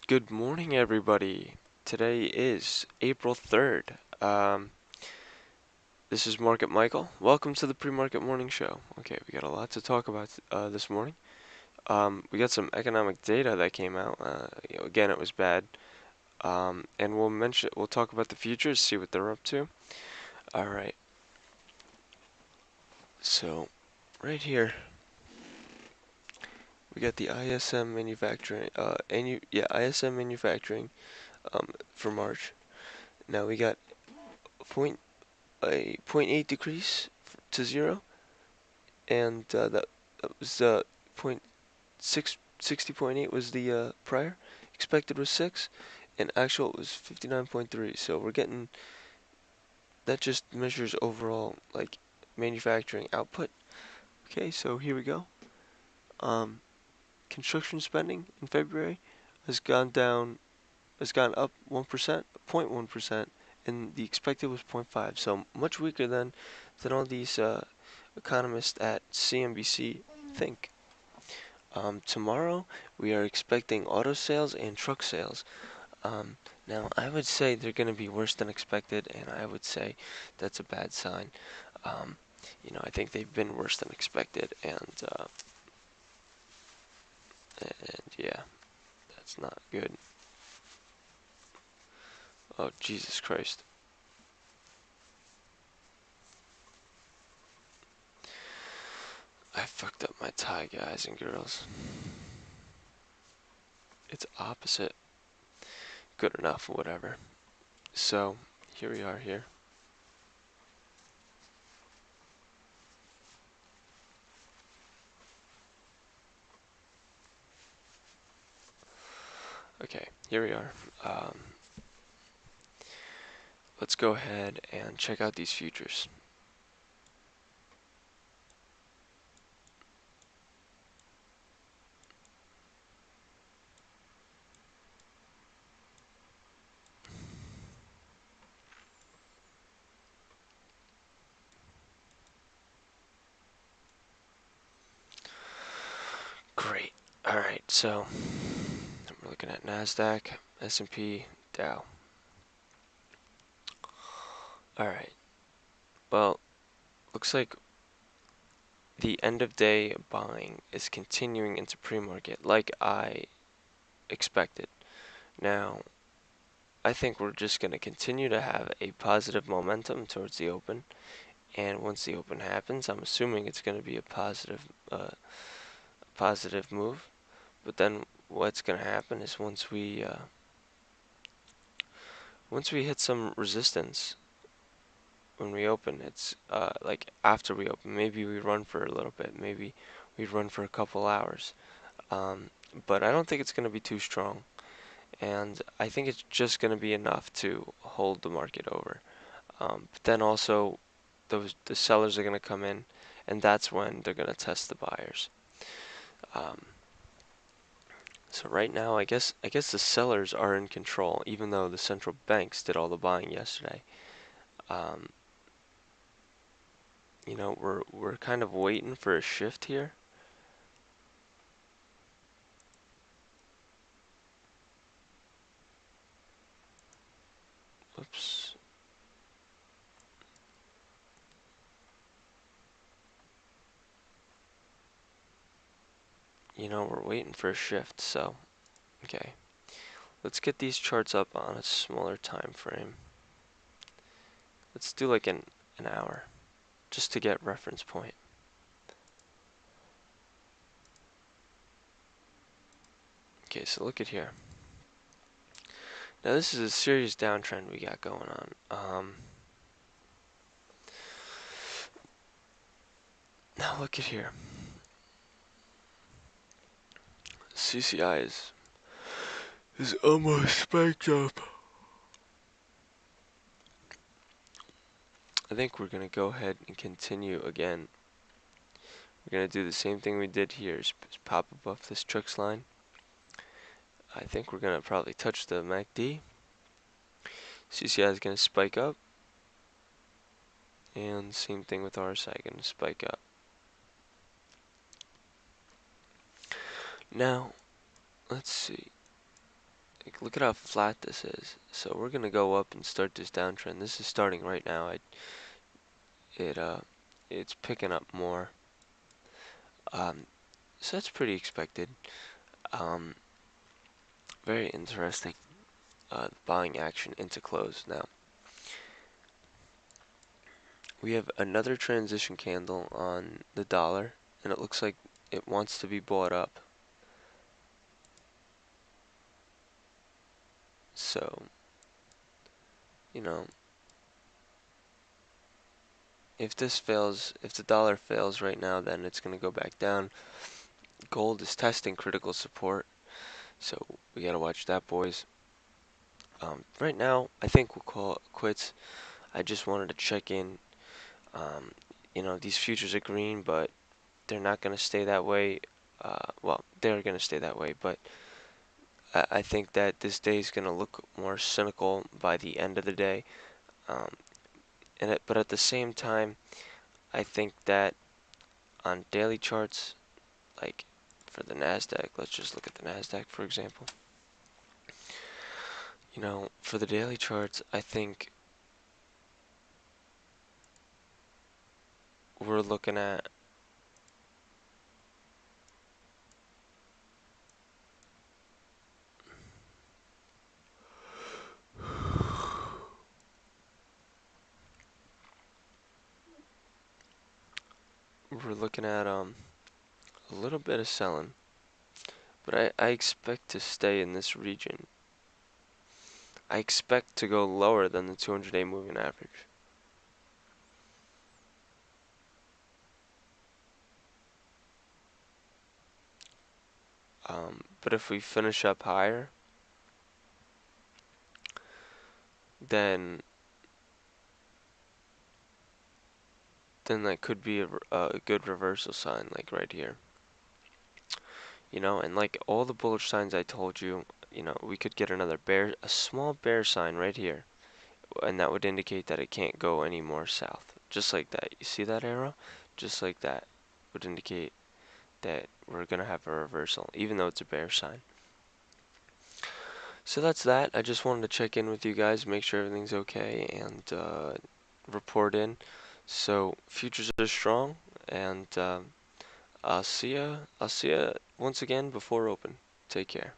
Good morning, everybody. Today is April 3rd. This is Market Michael. Welcome to the Pre-Market Morning Show. Okay, we got a lot to talk about this morning. We got some economic data that came out. Again, it was bad. And we'll talk about the futures, see what they're up to. All right. So, right here, we got the ISM manufacturing. ISM manufacturing for March. Now we got a point 0.8 decrease to 0, and that was point 60.8 was the prior. Expected was 6, and actual was 59.3. So we're getting that just measures overall like manufacturing output. Okay, so here we go. Construction spending in February has gone up 1%, 0.1%, and the expected was 0.5. So much weaker than all these economists at CNBC think. Tomorrow we are expecting auto sales and truck sales. Now I would say they're going to be worse than expected, and I would say that's a bad sign. I think they've been worse than expected, and yeah, that's not good. Oh, Jesus Christ. I fucked up my tie, guys and girls. It's opposite. Good enough, whatever. So, here we are here. Okay, here we are. Let's go ahead and check out these futures. Great. Alright, so we're looking at NASDAQ, S&P, Dow. Alright. Well, looks like the end of day buying is continuing into pre-market like I expected. Now, I think we're just going to continue to have a positive momentum towards the open, and once the open happens, I'm assuming it's going to be a positive move. But then what's going to happen is once we hit some resistance when we open, it's like after we open, maybe we run for a little bit, maybe we run for a couple hours. But I don't think it's going to be too strong, and I think it's just going to be enough to hold the market over. But then also, the sellers are going to come in, and that's when they're going to test the buyers. So right now, I guess the sellers are in control, even though the central banks did all the buying yesterday. We're kind of waiting for a shift here. Oops. We're waiting for a shift, so okay. Let's get these charts up on a smaller time frame. Let's do like an hour, just to get reference point. Okay, so look at here. Now this is a serious downtrend we got going on. Now look at here. CCI is almost spiked up. I think we're gonna go ahead and continue again. We're gonna do the same thing we did here, is pop above this trix line. I think we're gonna probably touch the MACD, CCI is going to spike up, and same thing with RSI, going to spike up. Now, let's see. Like, look at how flat this is. So we're going to go up and start this downtrend. This is starting right now. It it's picking up more. So that's pretty expected. Um, Very interesting. Buying action into close now. We have another transition candle on the dollar, and it looks like it wants to be bought up. So, you know, if this fails, if the dollar fails right now, then it's going to go back down. Gold is testing critical support, so we got to watch that, boys. Right now, I think we'll call it quits. I just wanted to check in. Um, these futures are green, but they're not going to stay that way. Well, they're going to stay that way, but I think that this day is going to look more cynical by the end of the day. Um, but at the same time, I think that on daily charts, like for the Nasdaq, let's just look at the Nasdaq for example. For the daily charts, I think we're looking at a little bit of selling, but I expect to stay in this region. I expect to go lower than the 200-day moving average. But if we finish up higher, then that could be a good reversal sign, like right here. And like all the bullish signs I told you, we could get a small bear sign right here, and that would indicate that it can't go any more south. Just like that. You see that arrow? Just like that would indicate that we're gonna have a reversal, even though it's a bear sign. So that's that. I just wanted to check in with you guys, make sure everything's okay, and report in. So futures are strong, and I'll see ya once again before open. Take care.